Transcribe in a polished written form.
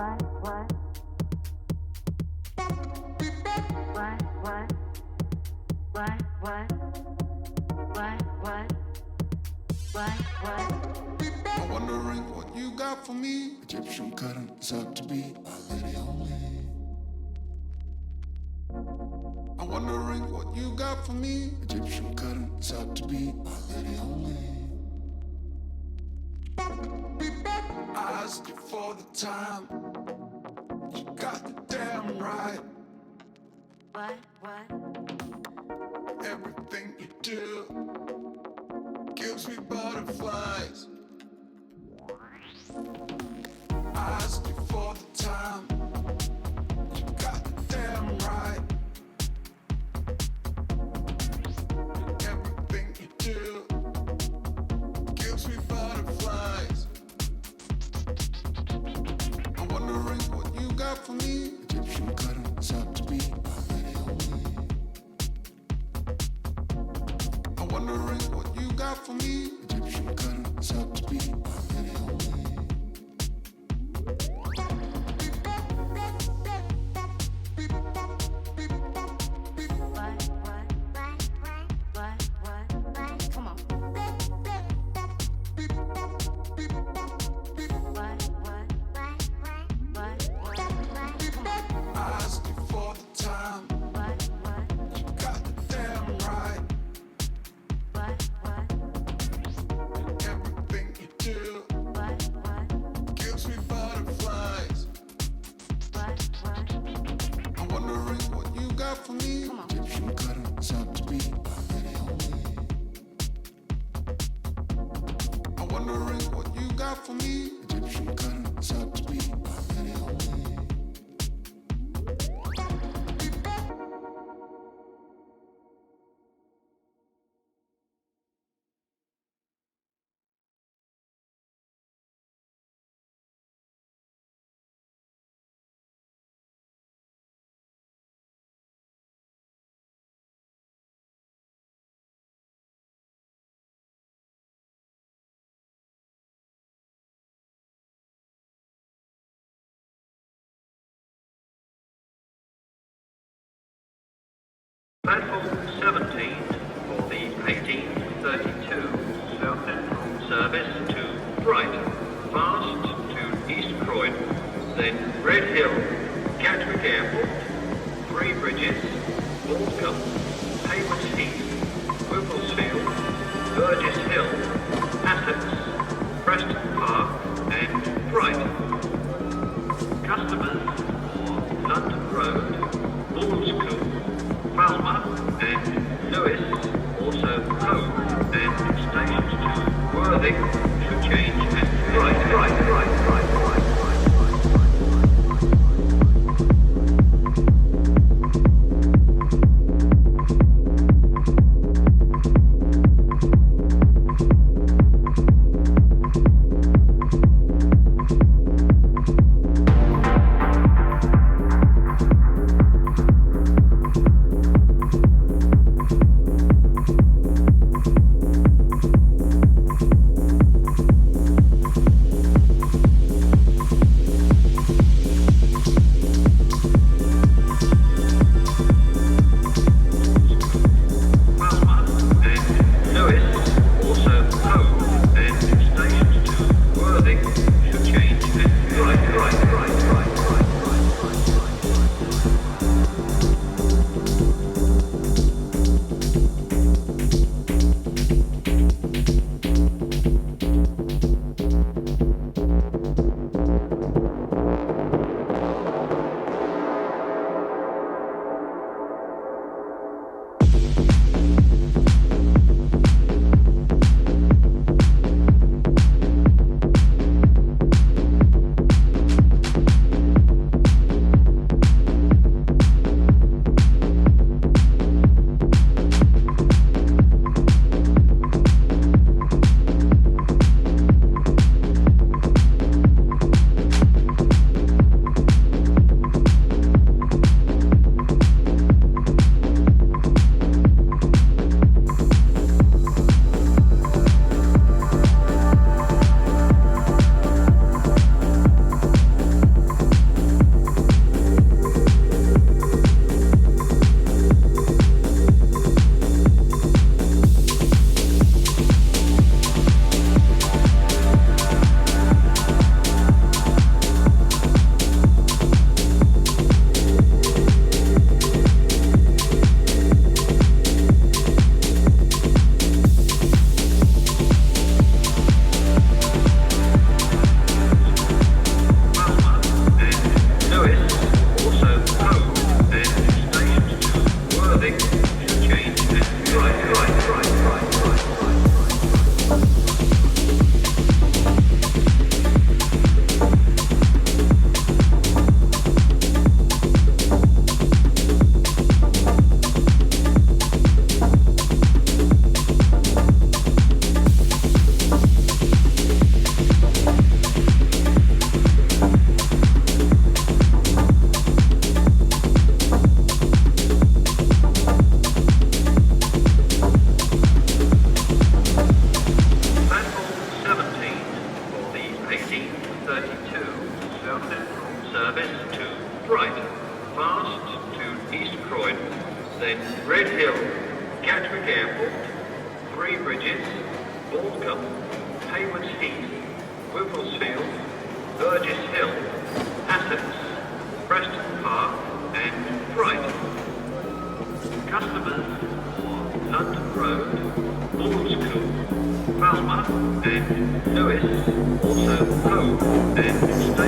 I'm wondering what you got for me. Egyptian cotton is out to be my lady only. I'm wondering what you got for me. Egyptian cotton is out to be my lady only. I asked you for the time. You got the damn right. What? Everything you do gives me butterflies. I asked you for the time. You got the damn right. Everything you do gives me butterflies. I'm wondering what you got for me. Egyptian cotton is out to be my lady only. I'm wondering what you got for me. Egyptian cotton is out to be my lady only. Come on. I asked you for the time. You got the damn right. Everything you do gives me butterflies. I'm wondering what you got for me. Egyptian cotton is out to be my lady only. I'm wondering what you got for me. Egyptian cotton is out to be my lady only. Platform 17 for the 1832 South Central service to Brighton, fast to East Croydon, then Red Hill, Gatwick Airport, Three Bridges, Waltham, Hayward Heath, Whipplesfield, Burgess Hill, Essex, Preston Park and Brighton. Customers for London Road, Ballscoop, Falmer and Lewis, also Hove and stations to Worthing should change at right. A32 South Central, service to Bright, fast to East Croydon, then Red Hill, Gatwick Airport, Three Bridges, Balcombe, Haywards Heath, Wimblesfield, Burgess Hill, Essex, Preston Park and Brighton. Customers for London Road, Ballscoombe, Falmer and Lewis, also Hove and